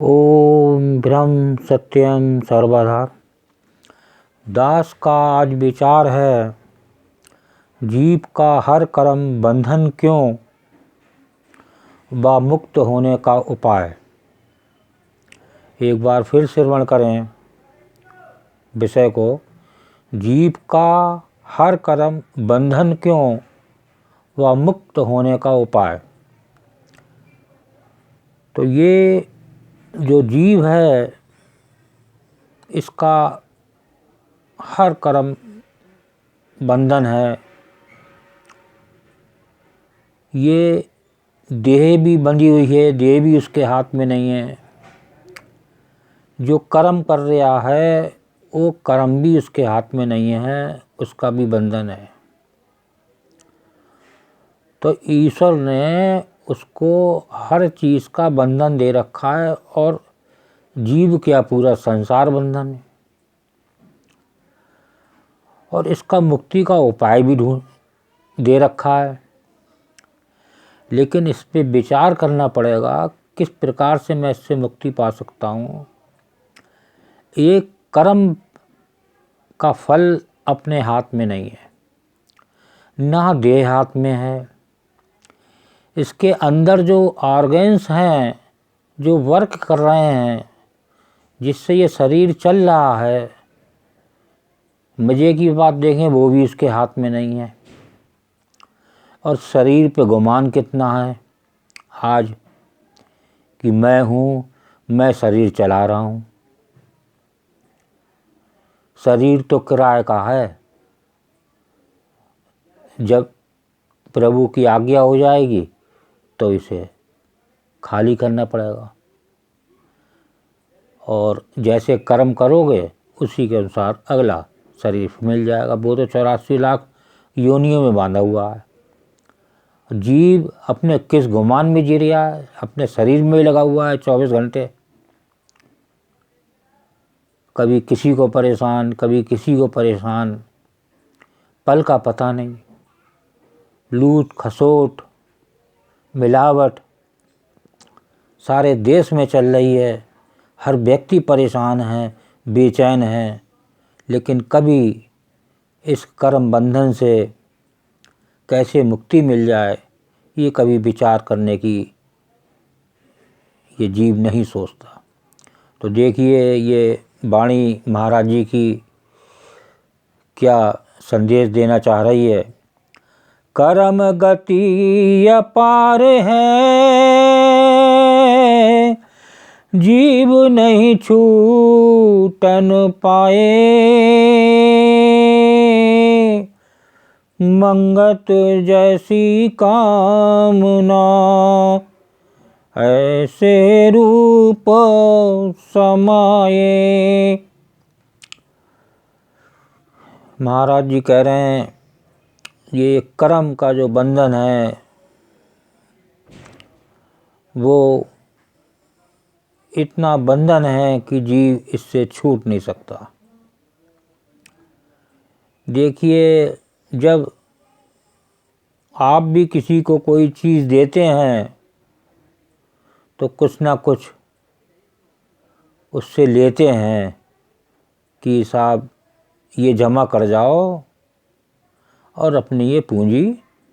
ओम ब्रह्म सत्यम सर्वधा। दास का आज विचार है, जीव का हर कर्म बंधन क्यों व मुक्त होने का उपाय। एक बार फिर श्रवण करें विषय को। जीव का हर कर्म बंधन क्यों व मुक्त होने का उपाय। तो ये जो जीव है इसका हर कर्म बंधन है। ये देह भी बंधी हुई है, देह भी उसके हाथ में नहीं है। जो कर्म कर रहा है वो कर्म भी उसके हाथ में नहीं है, उसका भी बंधन है। तो ईश्वर ने उसको हर चीज़ का बंधन दे रखा है और जीव क्या पूरा संसार बंधन है। और इसका मुक्ति का उपाय भी ढूंढ दे रखा है, लेकिन इस पे विचार करना पड़ेगा किस प्रकार से मैं इससे मुक्ति पा सकता हूँ। एक कर्म का फल अपने हाथ में नहीं है, ना देह हाथ में है। इसके अंदर जो ऑर्गन्स हैं जो वर्क कर रहे हैं, जिससे ये शरीर चल रहा है, मज़े की बात देखें वो भी उसके हाथ में नहीं है। और शरीर पे गुमान कितना है आज कि मैं हूँ, मैं शरीर चला रहा हूँ। शरीर तो किराए का है, जब प्रभु की आज्ञा हो जाएगी तो इसे खाली करना पड़ेगा। और जैसे कर्म करोगे उसी के अनुसार अगला शरीर मिल जाएगा। वो तो 84 लाख योनियों में बांधा हुआ है। जीव अपने किस गुमान में जी रहा है, अपने शरीर में लगा हुआ है 24 घंटे। कभी किसी को परेशान, कभी किसी को परेशान, पल का पता नहीं। लूट खसोट मिलावट सारे देश में चल रही है। हर व्यक्ति परेशान है, बेचैन है। लेकिन कभी इस कर्म बंधन से कैसे मुक्ति मिल जाए, ये कभी विचार करने की ये जीव नहीं सोचता। तो देखिए ये वाणी महाराज जी की क्या संदेश देना चाह रही है। कर्म गति अपार है, जीव नहीं छूटन पाए। मंगत जैसी कामना, ऐसे रूप समाये। महाराज जी कह रहे हैं ये कर्म का जो बंधन है वो इतना बंधन है कि जीव इससे छूट नहीं सकता। देखिए जब आप भी किसी को कोई चीज़ देते हैं तो कुछ ना कुछ उससे लेते हैं कि साहब ये जमा कर जाओ और अपनी ये पूंजी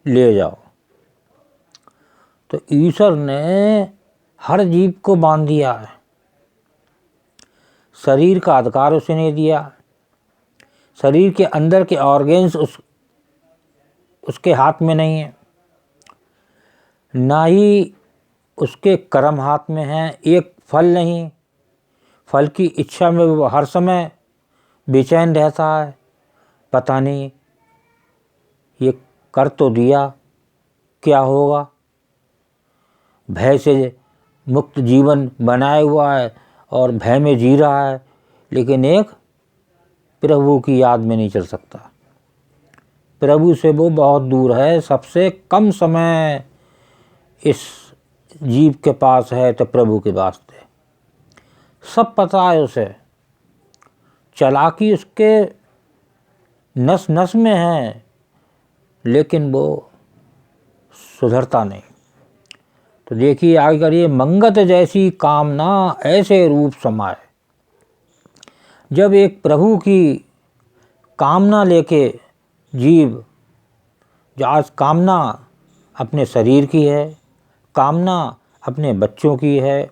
ले जाओ। तो ईश्वर ने हर जीव को बांध दिया है। शरीर का अधिकार उसे नहीं दिया। शरीर के अंदर के ऑर्गन्स उसके हाथ में नहीं है, ना ही उसके कर्म हाथ में है। एक फल नहीं, फल की इच्छा में वो हर समय बेचैन रहता है। पता नहीं ये कर तो दिया क्या होगा। भय से मुक्त जीवन बनाए हुआ है और भय में जी रहा है, लेकिन एक प्रभु की याद में नहीं चल सकता। प्रभु से वो बहुत दूर है। सबसे कम समय इस जीव के पास है तो प्रभु के वास्ते सब पता है उसे। चालाकी उसके नस नस में है, लेकिन वो सुधरता नहीं। तो देखिए आगे करिए, मंगत जैसी कामना ऐसे रूप समाए। जब एक प्रभु की कामना लेके जीव, जो आज कामना अपने शरीर की है, कामना अपने बच्चों की है,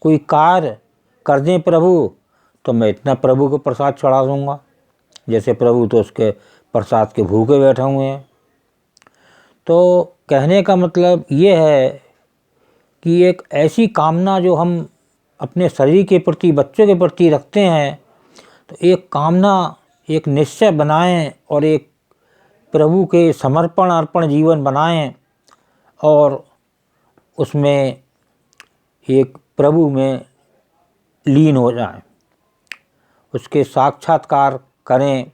कोई कार्य कर दें प्रभु तो मैं इतना प्रभु को प्रसाद चढ़ा दूँगा, जैसे प्रभु तो उसके प्रसाद के भूखे बैठे हुए हैं। तो कहने का मतलब ये है कि एक ऐसी कामना जो हम अपने शरीर के प्रति, बच्चों के प्रति रखते हैं, तो एक कामना, एक निश्चय बनाएं और एक प्रभु के समर्पण अर्पण जीवन बनाएं और उसमें एक प्रभु में लीन हो जाएं, उसके साक्षात्कार करें,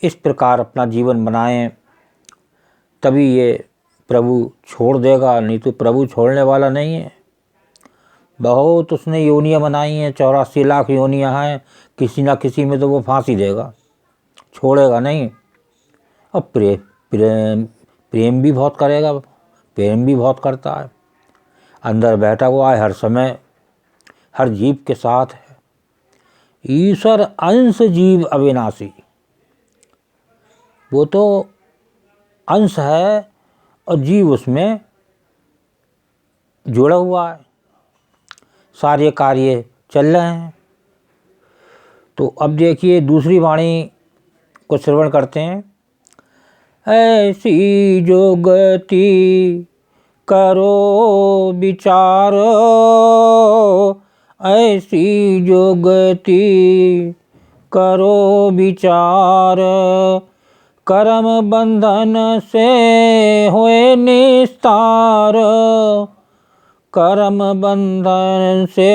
इस प्रकार अपना जीवन बनाएं, तभी ये प्रभु छोड़ देगा, नहीं तो प्रभु छोड़ने वाला नहीं है। बहुत उसने योनियाँ बनाई हैं, 84 लाख योनियाँ हैं, किसी ना किसी में तो वो फांसी देगा, छोड़ेगा नहीं। और प्रेम भी बहुत करेगा, प्रेम भी बहुत करता है, अंदर बैठा हुआ है, हर समय हर जीव के साथ है। ईश्वर अंश जीव अविनाशी, वो तो अंश है और जीव उसमें जुड़ा हुआ है, सारे कार्य चल रहे हैं। तो अब देखिए दूसरी वाणी को श्रवण करते हैं। ऐसी जो गति करो विचार, ऐसी जो गति करो विचार, कर्म बंधन से होए निस्तार, कर्म बंधन से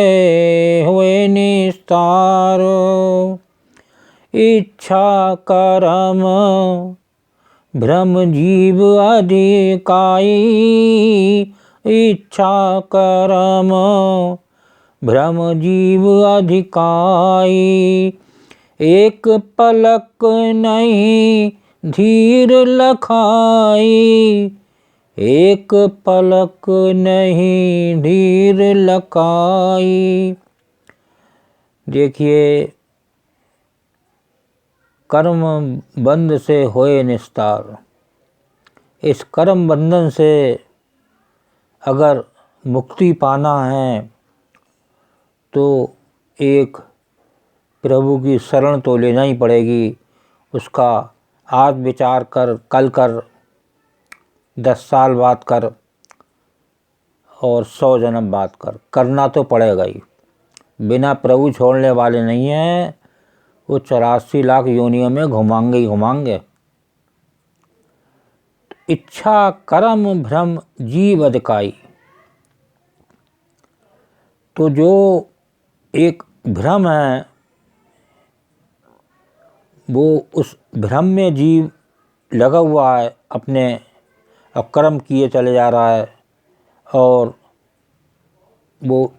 हुए निस्तार। इच्छा कर्म भ्रम जीव अधिकाई, इच्छा कर्म भ्रम जीव अधिकाई, एक पलक नहीं धीर लखाई, एक पलक नहीं धीर लखाई। देखिए कर्म बंध से होए निस्तार, इस कर्म बंधन से अगर मुक्ति पाना है तो एक प्रभु की शरण तो लेना ही पड़ेगी। उसका आज विचार कर, कल कर, 10 साल बाद कर और 100 जन्म बाद कर, करना तो पड़ेगा ही। बिना प्रभु छोड़ने वाले नहीं हैं, वो 84 लाख योनियों में घुमाएंगे ही घुमाएंगे। इच्छा कर्म भ्रम जीव अधिकाई, तो जो एक भ्रम है वो उस भ्रम में जीव लगा हुआ है, अपने कर्म किए चले जा रहा है, और वो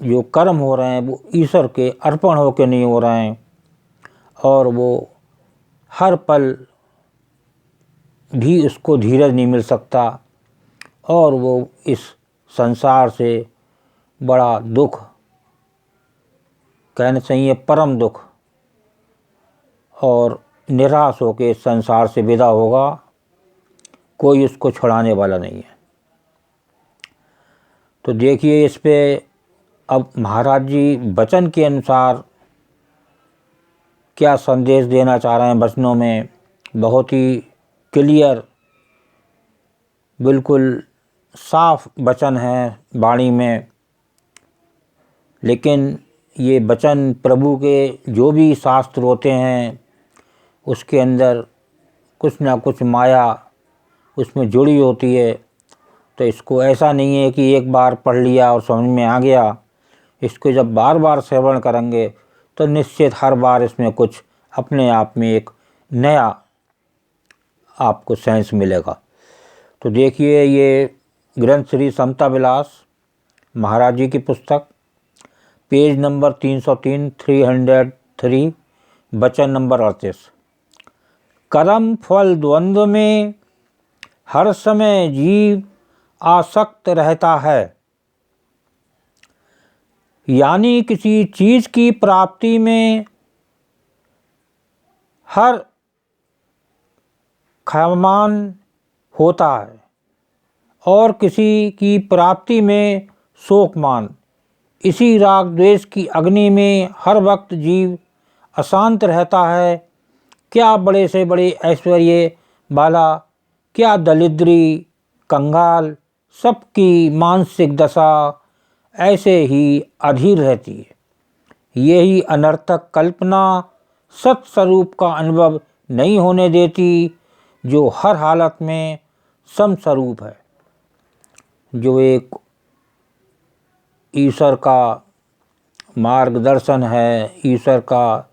जो कर्म हो रहे हैं वो ईश्वर के अर्पण होकर नहीं हो रहे हैं, और वो हर पल भी उसको धीरज नहीं मिल सकता, और वो इस संसार से बड़ा दुख, कहना चाहिए परम दुख, और निराश होकर संसार से विदा होगा। कोई उसको छुड़ाने वाला नहीं है। तो देखिए इस पे अब महाराज जी वचन के अनुसार क्या संदेश देना चाह रहे हैं वचनों में। बहुत ही क्लियर, बिल्कुल साफ वचन है वाणी में, लेकिन ये वचन प्रभु के जो भी शास्त्र होते हैं उसके अंदर कुछ ना कुछ माया उसमें जुड़ी होती है। तो इसको ऐसा नहीं है कि एक बार पढ़ लिया और समझ में आ गया, इसको जब बार बार श्रवण करेंगे तो निश्चित हर बार इसमें कुछ अपने आप में एक नया आपको सेंस मिलेगा। तो देखिए ये ग्रंथ श्री समता विलास महाराज जी की पुस्तक, पेज नंबर 303, 303, वचन नंबर 38। कर्म फल द्वंद्व में हर समय जीव आसक्त रहता है। यानी किसी चीज़ की प्राप्ति में हर ख्यामान होता है और किसी की प्राप्ति में शोकमान। इसी राग द्वेष की अग्नि में हर वक्त जीव अशांत रहता है। क्या बड़े से बड़े ऐश्वर्य वाला, क्या दरिद्री, कंगाल, सबकी मानसिक दशा ऐसे ही अधीर रहती है। यही अनर्थक कल्पना सत्स्वरूप का अनुभव नहीं होने देती, जो हर हालत में समस्वरूप है, जो एक ईश्वर का मार्गदर्शन है, ईश्वर का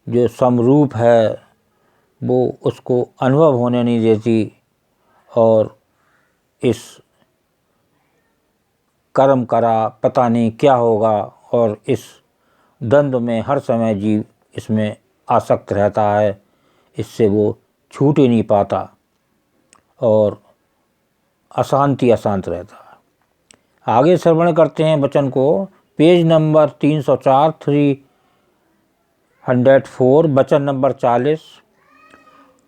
जो समरूप है, वो उसको अनुभव होने नहीं देती और इस कर्म करा पता नहीं क्या होगा, और इस द्वंद्व में हर समय जीव इसमें आसक्त रहता है, इससे वो छूट ही नहीं पाता और अशांत रहता है। आगे श्रवण करते हैं वचन को, पेज नंबर 304, 304, वचन नंबर 40।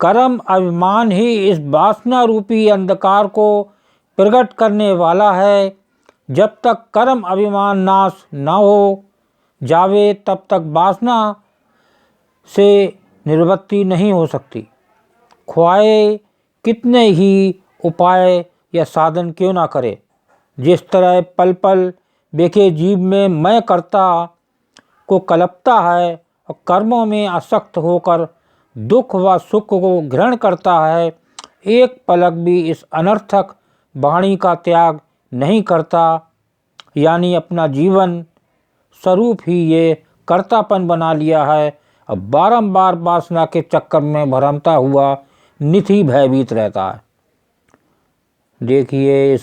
कर्म अभिमान ही इस वासना रूपी अंधकार को प्रकट करने वाला है। जब तक कर्म अभिमान नाश न हो जावे तब तक वासना से निवृत्ति नहीं हो सकती। ख्वाए कितने ही उपाय या साधन क्यों ना करे, जिस तरह पल पल बेके जीव में मैं कर्ता को कलपता है और कर्मों में आसक्त होकर दुख व सुख को ग्रहण करता है, एक पलक भी इस अनर्थक वाणी का त्याग नहीं करता। यानी अपना जीवन स्वरूप ही ये कर्तापन बना लिया है, अब बारंबार वासना के चक्कर में भरमता हुआ निथि भयभीत रहता है। देखिए, इस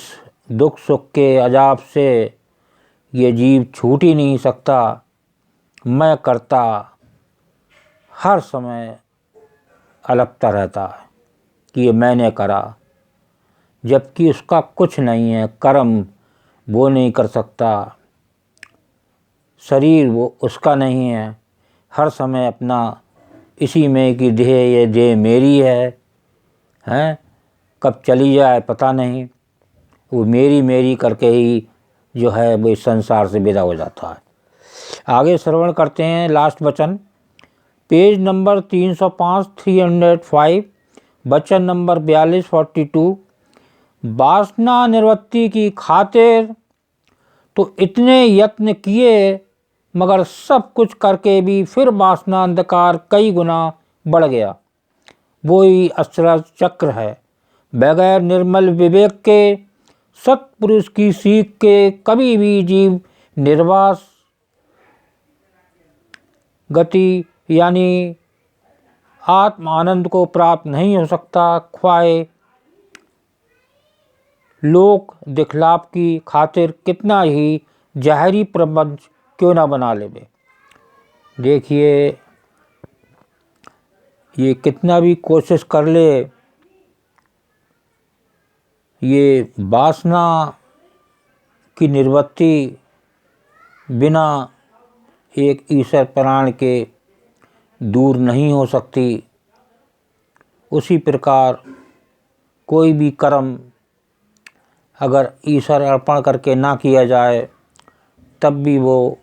दुख सुख के अजाब से ये जीव छूट ही नहीं सकता। मैं कर्ता हर समय अलपता रहता है कि ये मैंने करा, जबकि उसका कुछ नहीं है। कर्म वो नहीं कर सकता, शरीर वो उसका नहीं है। हर समय अपना इसी में कि देह ये देह मेरी है, कब चली जाए पता नहीं। वो मेरी मेरी करके ही जो है वो इस संसार से विदा हो जाता है। आगे श्रवण करते हैं लास्ट वचन, पेज नंबर 305, 305, वचन नंबर 42, 42। वासना निवृत्ति की खातिर तो इतने यत्न किए, मगर सब कुछ करके भी फिर वासना अंधकार कई गुना बढ़ गया। वही अश्चर्य चक्र है। बगैर निर्मल विवेक के, सत्पुरुष की सीख के कभी भी जीव निर्वास गति यानी आत्म आनंद को प्राप्त नहीं हो सकता। ख्वाए लोक दिखलाप की खातिर कितना ही जाहरी प्रपंच क्यों ना बना लेवे। देखिए, ये कितना भी कोशिश कर ले, ये वासना की निवृत्ति बिना एक ईश्वर प्राण के दूर नहीं हो सकती। उसी प्रकार कोई भी कर्म अगर ईश्वर अर्पण करके ना किया जाए, तब भी वो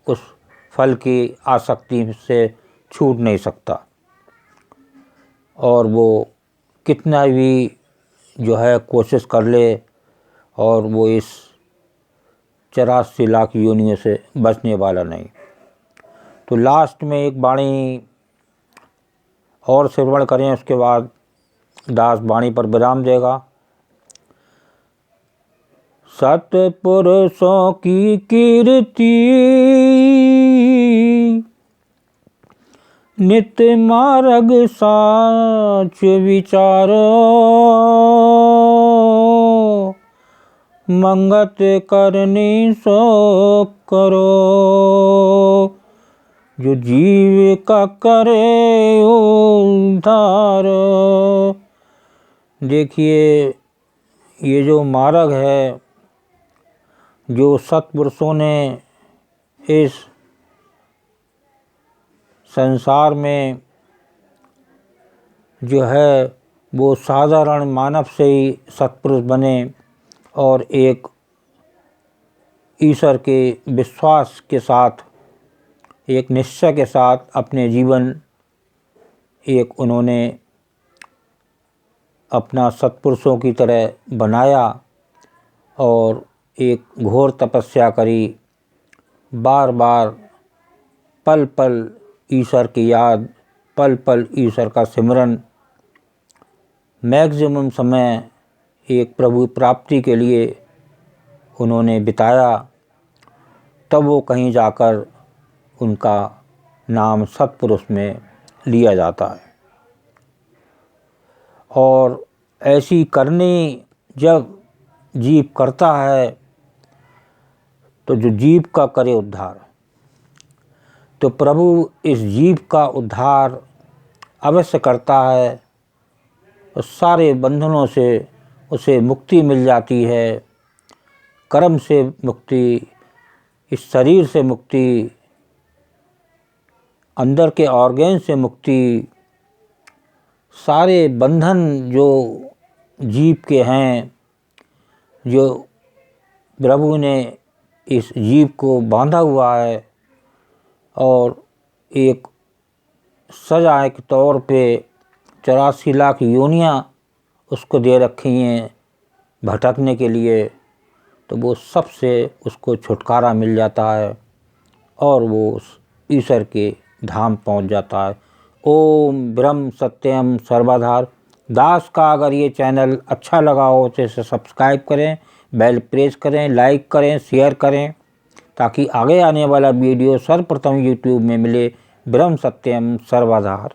उस फल की आसक्ति से छूट नहीं सकता, और वो कितना भी जो है कोशिश कर ले, और वो इस 84 लाख योनियों से बचने वाला नहीं। तो लास्ट में एक वाणी और श्रवण करें, उसके बाद दास वाणी पर विराम देगा। सत्पुरुषों की कीर्ति नित्य मार्ग साच विचारो, मंगत करनी सो करो, जो जीव का करे उद्धार। देखिए, ये जो मार्ग है, जो सत्पुरुषों ने इस संसार में जो है वो साधारण मानव से ही सत्पुरुष बने और एक ईश्वर के विश्वास के साथ, एक निश्चय के साथ अपने जीवन एक उन्होंने अपना सत्पुरुषों की तरह बनाया और एक घोर तपस्या करी, बार बार पल पल ईश्वर की याद, पल पल ईश्वर का सिमरन, मैक्सिमम समय एक प्रभु प्राप्ति के लिए उन्होंने बिताया। तब वो कहीं जाकर उनका नाम सत्पुरुष में लिया जाता है। और ऐसी करनी जब जीव करता है तो जो जीव का करे उद्धार, तो प्रभु इस जीव का उद्धार अवश्य करता है और सारे बंधनों से उसे मुक्ति मिल जाती है, कर्म से मुक्ति, इस शरीर से मुक्ति, अंदर के ऑर्गेन से मुक्ति, सारे बंधन जो जीव के हैं, जो प्रभु ने इस जीव को बांधा हुआ है और एक सजा के तौर पे 84 लाख योनियाँ उसको दे रखी हैं भटकने के लिए, तो वो सबसे उसको छुटकारा मिल जाता है और वो उस ईश्वर के धाम पहुंच जाता है। ओम ब्रह्म सत्यम सर्वाधार। दास का अगर ये चैनल अच्छा लगा हो तो इसे सब्सक्राइब करें, बेल प्रेस करें, लाइक करें, शेयर करें, ताकि आगे आने वाला वीडियो सर्वप्रथम यूट्यूब में मिले। ब्रह्म सत्यम सर्वाधार।